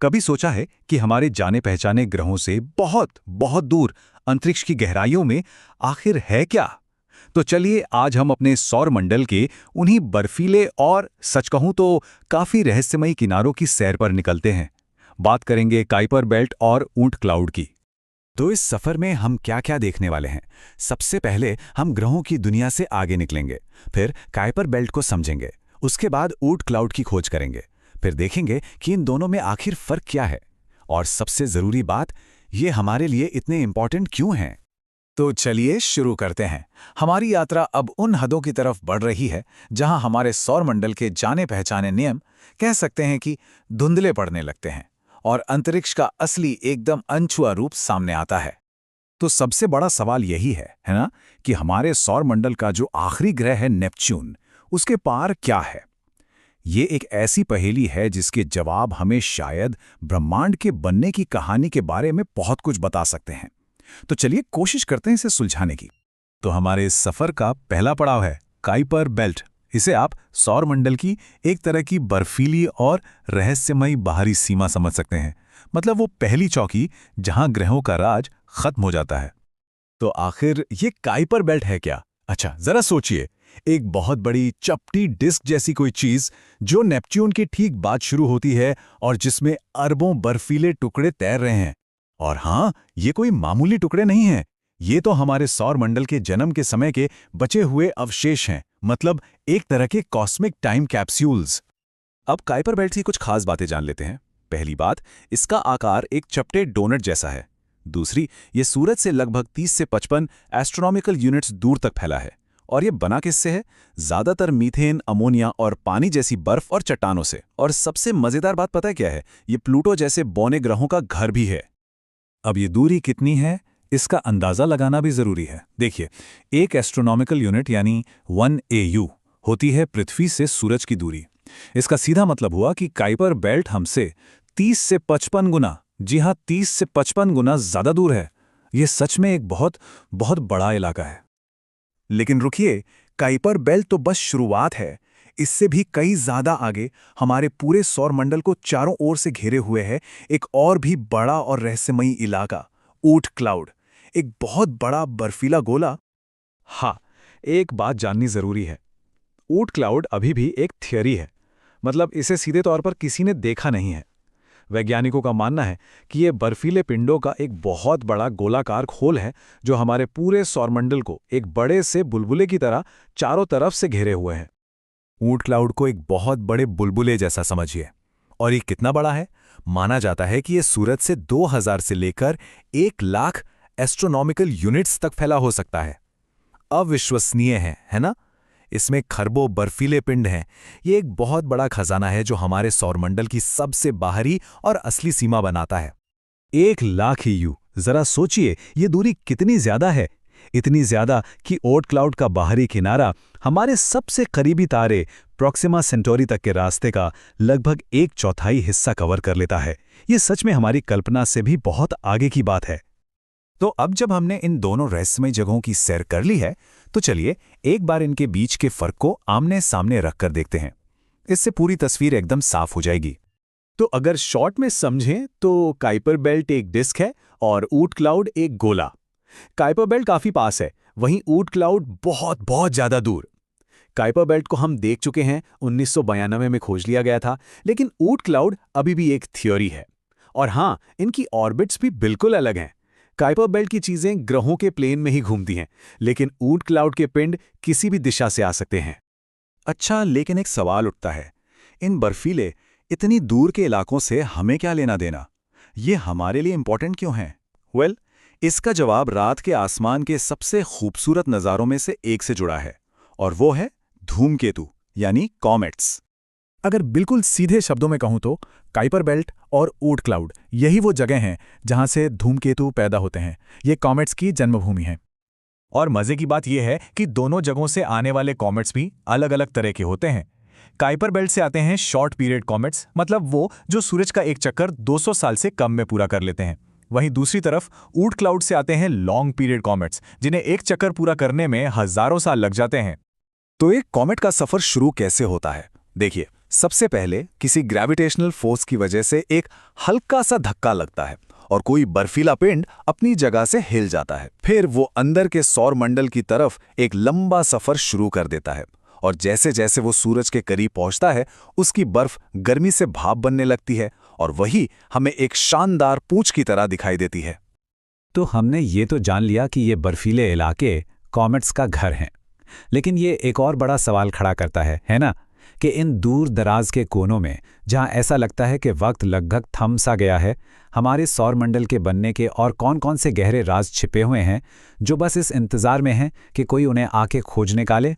कभी सोचा है कि हमारे जाने पहचाने ग्रहों से बहुत बहुत दूर अंतरिक्ष की गहराइयों में आखिर है क्या? तो चलिए आज हम अपने सौर मंडल के उन्हीं बर्फीले और सच कहूं तो काफी रहस्यमयी किनारों की सैर पर निकलते हैं। बात करेंगे काइपर बेल्ट और ऊंट क्लाउड की। तो इस सफर में हम क्या-क्या देखने वाले हैं? सबसे पहले हम ग्रहों की दुनिया से आगे निकलेंगे, फिर काइपर बेल्ट को समझेंगे, उसके बाद ऊंट क्लाउड की खोज करेंगे, फिर देखेंगे कि इन दोनों में आखिर फर्क क्या है और सबसे जरूरी बात, ये हमारे लिए इतने इंपॉर्टेंट क्यों हैं। तो चलिए शुरू करते हैं। हमारी यात्रा अब उन हदों की तरफ बढ़ रही है जहां हमारे सौर मंडल के जाने पहचाने नियम कह सकते हैं कि धुंधले पड़ने लगते हैं और अंतरिक्ष का असली एकदम अनछुआ रूप सामने आता है। तो सबसे बड़ा सवाल यही है ना, कि हमारे सौर मंडल का जो आखिरी ग्रह है नेपच्यून, उसके पार क्या है। ये एक ऐसी पहेली है जिसके जवाब हमें शायद ब्रह्मांड के बनने की कहानी के बारे में बहुत कुछ बता सकते हैं। तो चलिए कोशिश करते हैं इसे सुलझाने की। तो हमारे इस सफर का पहला पड़ाव है काइपर बेल्ट। इसे आप सौर मंडल की एक तरह की बर्फीली और रहस्यमयी बाहरी सीमा समझ सकते हैं। मतलब वो पहली चौकी जहां ग्रहों का राज खत्म हो जाता है। तो आखिर ये काइपर बेल्ट है क्या? अच्छा, जरा सोचिए, एक बहुत बड़ी चपटी डिस्क जैसी कोई चीज जो नेपच्यून के ठीक बाद शुरू होती है और जिसमें अरबों बर्फीले टुकड़े तैर रहे हैं। और हाँ, ये कोई मामूली टुकड़े नहीं हैं। ये तो हमारे सौर मंडल के जन्म के समय के बचे हुए अवशेष हैं, मतलब एक तरह के कॉस्मिक टाइम कैप्सूल्स। अब काइपर बेल्ट की कुछ खास बातें जान लेते हैं। पहली बात, इसका आकार एक चपटे डोनट जैसा है। दूसरी, ये सूरज से लगभग 30 से 55 एस्ट्रोनॉमिकल यूनिट्स दूर तक फैला है। और ये बना किससे है? ज्यादातर मीथेन, अमोनिया और पानी जैसी बर्फ और चट्टानों से। और सबसे मजेदार बात पता है क्या है? ये प्लूटो जैसे बौने ग्रहों का घर भी है। अब ये दूरी कितनी है, इसका अंदाजा लगाना भी जरूरी है। देखिए, एक एस्ट्रोनॉमिकल यूनिट यानी 1 AU होती है पृथ्वी से सूरज की दूरी। इसका सीधा मतलब हुआ कि काइपर बेल्ट हमसे 30 से 55 गुना, जी हाँ, 30 से 55 गुना ज्यादा दूर है। ये सच में एक बहुत बहुत बड़ा इलाका है। लेकिन रुकिए, काइपर बेल्ट तो बस शुरुआत है। इससे भी कई ज्यादा आगे हमारे पूरे सौर मंडल को चारों ओर से घेरे हुए है एक और भी बड़ा और रहस्यमयी इलाका, ऊंट क्लाउड। एक बहुत बड़ा बर्फीला गोला। हाँ, एक बात जाननी जरूरी है। ऊंट क्लाउड अभी भी एक थियरी है, मतलब इसे सीधे तौर पर किसी ने देखा नहीं है। वैज्ञानिकों का मानना है कि ये बर्फीले पिंडों का एक बहुत बड़ा गोलाकार खोल है जो हमारे पूरे सौरमंडल को एक बड़े से बुलबुले की तरह चारों तरफ से घेरे हुए हैं। ऊंट क्लाउड को एक बहुत बड़े बुलबुले जैसा समझिए। और ये कितना बड़ा है? माना जाता है कि ये सूरज से 2000 से लेकर 1 लाख एस्ट्रोनॉमिकल यूनिट्स तक फैला हो सकता है। अविश्वसनीय है ना? इसमें खरबों बर्फीले पिंड हैं। ये एक बहुत बड़ा खजाना है जो हमारे सौरमंडल की सबसे बाहरी और असली सीमा बनाता है। 1 लाख EU, जरा सोचिए ये दूरी कितनी ज्यादा है। इतनी ज्यादा कि ऊंट क्लाउड का बाहरी किनारा हमारे सबसे करीबी तारे प्रॉक्सिमा सेंटोरी तक के रास्ते का लगभग 1/4 हिस्सा कवर कर लेता है। ये सच में हमारी कल्पना से भी बहुत आगे की बात है। तो अब जब हमने इन दोनों रहस्यमय जगहों की सैर कर ली है, तो चलिए एक बार इनके बीच के फर्क को आमने सामने रखकर देखते हैं। इससे पूरी तस्वीर एकदम साफ हो जाएगी। तो अगर शॉर्ट में समझें तो काइपर बेल्ट एक डिस्क है और ऊंट क्लाउड एक गोला। काइपर बेल्ट काफी पास है, वहीं ऊंट क्लाउड बहुत बहुत ज्यादा दूर। काइपर बेल्ट को हम देख चुके हैं, 1992 में खोज लिया गया था, लेकिन ऊंट क्लाउड अभी भी एक थियोरी है। और हाँ, इनकी ऑर्बिट्स भी बिल्कुल अलग हैं। काइपर बेल्ट की चीजें ग्रहों के प्लेन में ही घूमती हैं, लेकिन ऊंट क्लाउड के पिंड किसी भी दिशा से आ सकते हैं। अच्छा, लेकिन एक सवाल उठता है, इन बर्फीले इतनी दूर के इलाकों से हमें क्या लेना देना? ये हमारे लिए इंपॉर्टेंट क्यों हैं? वेल, इसका जवाब रात के आसमान के सबसे खूबसूरत नज़ारों में से एक से जुड़ा है, और वो है धूमकेतु यानी कॉमेट्स। अगर बिल्कुल सीधे शब्दों में कहूं तो काइपर बेल्ट और ऊंट क्लाउड यही वो जगह हैं जहां से धूमकेतु पैदा होते हैं। ये कॉमेट्स की जन्मभूमि है। और मजे की बात यह है कि दोनों जगहों से आने वाले कॉमेट्स भी अलग अलग तरह के होते हैं। काइपर बेल्ट से आते हैं शॉर्ट पीरियड कॉमेट्स, मतलब वो जो सूरज का एक चक्कर 200 साल से कम में पूरा कर लेते हैं। वहीं दूसरी तरफ ऊंट क्लाउड से आते हैं लॉन्ग पीरियड कॉमेट्स, जिन्हें एक चक्कर पूरा करने में हजारों साल लग जाते हैं। तो एक कॉमेट का सफर शुरू कैसे होता है? देखिए, सबसे पहले किसी ग्रेविटेशनल फोर्स की वजह से एक हल्का सा धक्का लगता है और कोई बर्फीला पिंड अपनी जगह से हिल जाता है। फिर वो अंदर के सौर मंडल की तरफ एक लंबा सफर शुरू कर देता है और जैसे जैसे वो सूरज के करीब पहुंचता है उसकी बर्फ गर्मी से भाप बनने लगती है और वही हमें एक शानदार पूंछ की तरह दिखाई देती है। तो हमने ये तो जान लिया कि ये बर्फीले इलाके कॉमेट्स का घर हैं, लेकिन ये एक और बड़ा सवाल खड़ा करता है ना, कि इन दूर दराज के कोनों में जहां ऐसा लगता है कि वक्त लगभग थम सा गया है, हमारे सौरमंडल के बनने के और कौन-कौन से गहरे राज छिपे हुए हैं जो बस इस इंतजार में हैं कि कोई उन्हें आके खोज निकाले।